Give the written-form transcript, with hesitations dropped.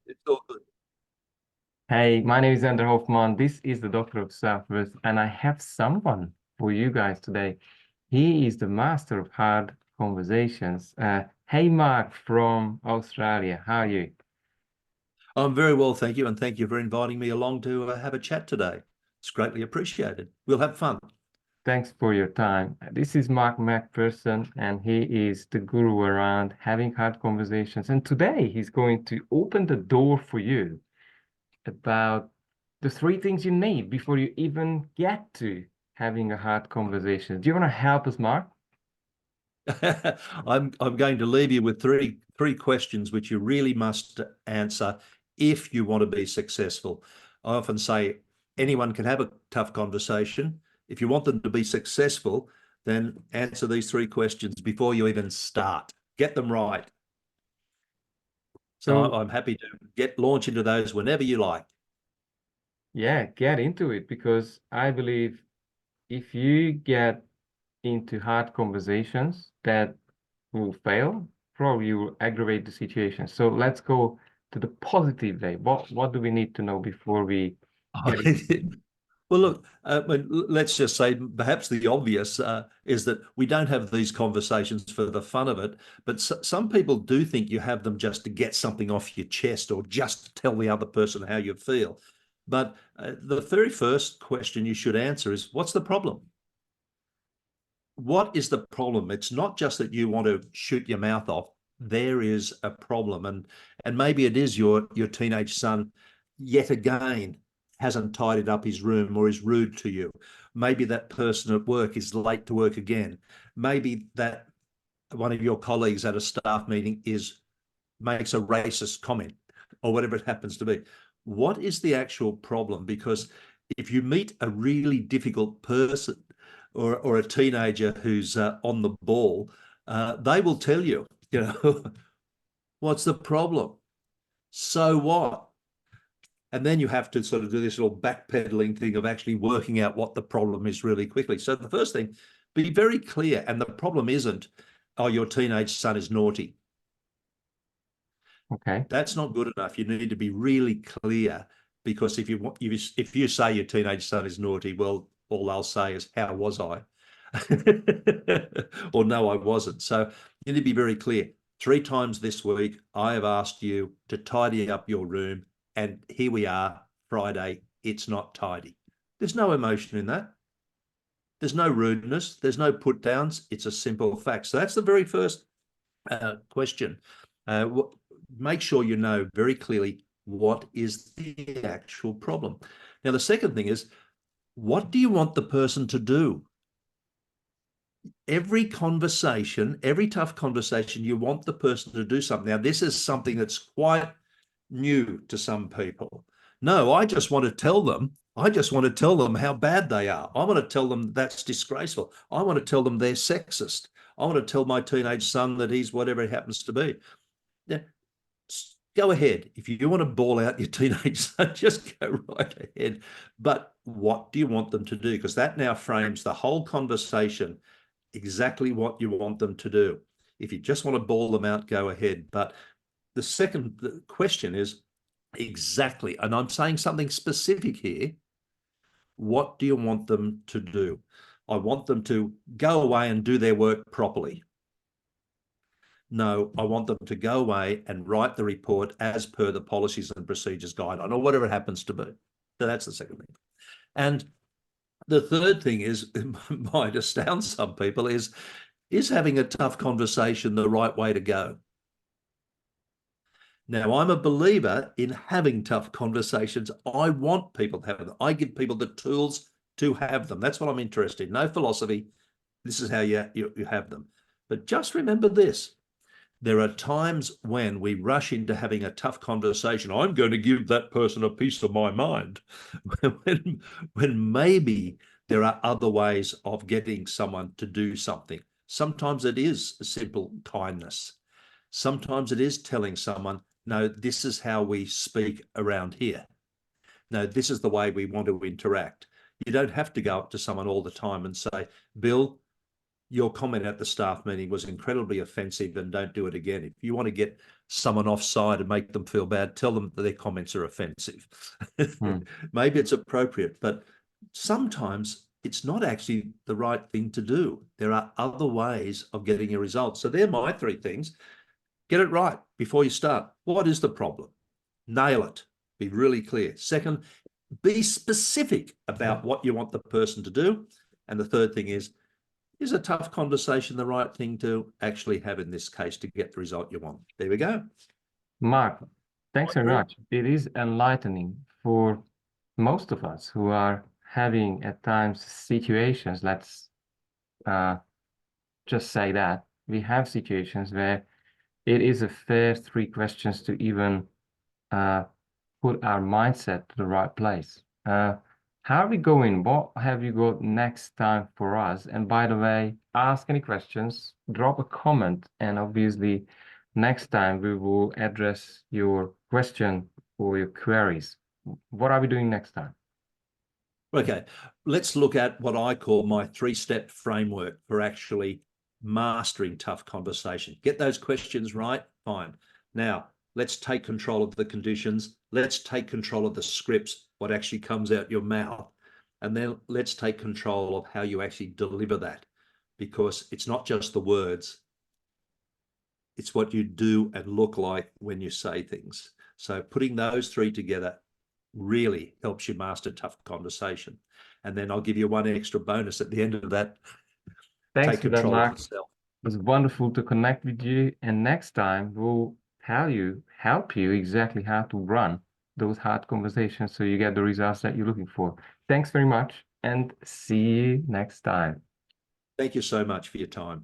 It's all good. Hey, my name is Andrew Hoffman. This is the Doctor of Self-Worth, and I have someone for you guys today. He is the master of hard conversations. Hey, Mark from Australia. How are you? I'm very well, thank you, and thank you for inviting me along to have a chat today. It's greatly appreciated. We'll have fun. Thanks for your time. This is Mark McPherson, and he is the guru around having hard conversations. And today he's going to open the door for you about the three things you need before you even get to having a hard conversation. Do you want to help us, Mark? I'm going to leave you with three questions which you really must answer if you want to be successful. I often say anyone can have a tough conversation. If you want them to be successful, then answer these three questions before you even start. Get them right. So So, I'm happy to launch into those whenever you like. yeah, get into it because I believe if you get into hard conversations that will fail, probably you will aggravate the situation. So let's go to the positive way. What do we need to know before we get into Well, look, let's just say perhaps the obvious is that we don't have these conversations for the fun of it, but some people do think you have them just to get something off your chest or just to tell the other person how you feel. But the very first question you should answer is, what's the problem? What is the problem? It's not just that you want to shoot your mouth off. There is a problem, and maybe it is your teenage son yet again hasn't tidied up his room or is rude to you. Maybe that person at work is late to work again. Maybe that one of your colleagues at a staff meeting makes a racist comment or whatever it happens to be. What is the actual problem? Because if you meet a really difficult person or a teenager who's on the ball, they will tell you, what's the problem? So what? And then you have to sort of do this little backpedaling thing of actually working out what the problem is really quickly. So the first thing, be very clear. And the problem isn't, oh, your teenage son is naughty. okay. That's not good enough. You need to be really clear, because if you say your teenage son is naughty, well, all they'll say is, how was I? Or no, I wasn't. So you need to be very clear. 3 times this week, I have asked you to tidy up your room, and here we are, Friday, it's not tidy. There's no emotion in that. There's no rudeness. There's no put downs. It's a simple fact. So that's the very first question. Uh, Make sure you know very clearly what is the actual problem. Now, the second thing is, what do you want the person to do? Every conversation, every tough conversation, you want the person to do something. Now, this is something that's quite new to some people. No, I just want to tell them how bad they are. I want to tell them that's disgraceful. I want to tell them they're sexist. I want to tell my teenage son that he's whatever it happens to be. Now, go ahead. If you want to bawl out your teenage son, just go right ahead. But what do you want them to do? Because that now frames the whole conversation, exactly what you want them to do. If you just want to bawl them out, go ahead. But the second question is exactly, and I'm saying something specific here, what do you want them to do? I want them to go away and do their work properly. No, I want them to go away and write the report as per the policies and procedures guideline, or whatever it happens to be. So that's the second thing. And the third thing is, might astound some people, is having a tough conversation the right way to go? Now, I'm a believer in having tough conversations. I want people to have them. I give people the tools to have them. That's what I'm interested in. No philosophy. This is how you have them. But just remember this. There are times when we rush into having a tough conversation. I'm going to give that person a piece of my mind. when maybe there are other ways of getting someone to do something. Sometimes it is simple kindness. Sometimes it is telling someone, no, this is how we speak around here. No, this is the way we want to interact. You don't have to go up to someone all the time and say, Bill, your comment at the staff meeting was incredibly offensive, and don't do it again. If you want to get someone offside and make them feel bad, tell them that their comments are offensive. Maybe it's appropriate, but sometimes it's not actually the right thing to do. There are other ways of getting a result. So they're my three things. Get it right before you start. What is the problem? Nail it. Be really clear. Second, be specific about what you want the person to do. And the third thing is a tough conversation the right thing to actually have in this case to get the result you want? There we go. Mark, thanks very much. It is enlightening for most of us who are having at times situations, let's just say that we have situations where it is a fair 3 questions to even put our mindset to the right place. How are we going? What have you got next time for us? And by the way, ask any questions, drop a comment, and obviously next time we will address your question or your queries. What are we doing next time? Okay, let's look at what I call my 3-step framework for actually mastering tough conversation. Get those questions right, fine. Now, let's take control of the conditions. Let's take control of the scripts, what actually comes out your mouth. And then let's take control of how you actually deliver that, because it's not just the words, it's what you do and look like when you say things. So putting those 3 together really helps you master tough conversation. And then I'll give you one extra bonus at the end of that. Thanks Take for that, control Mark. of yourself. It was wonderful to connect with you. And next time we'll help you exactly how to run those hard conversations so you get the results that you're looking for. Thanks very much and see you next time. Thank you so much for your time.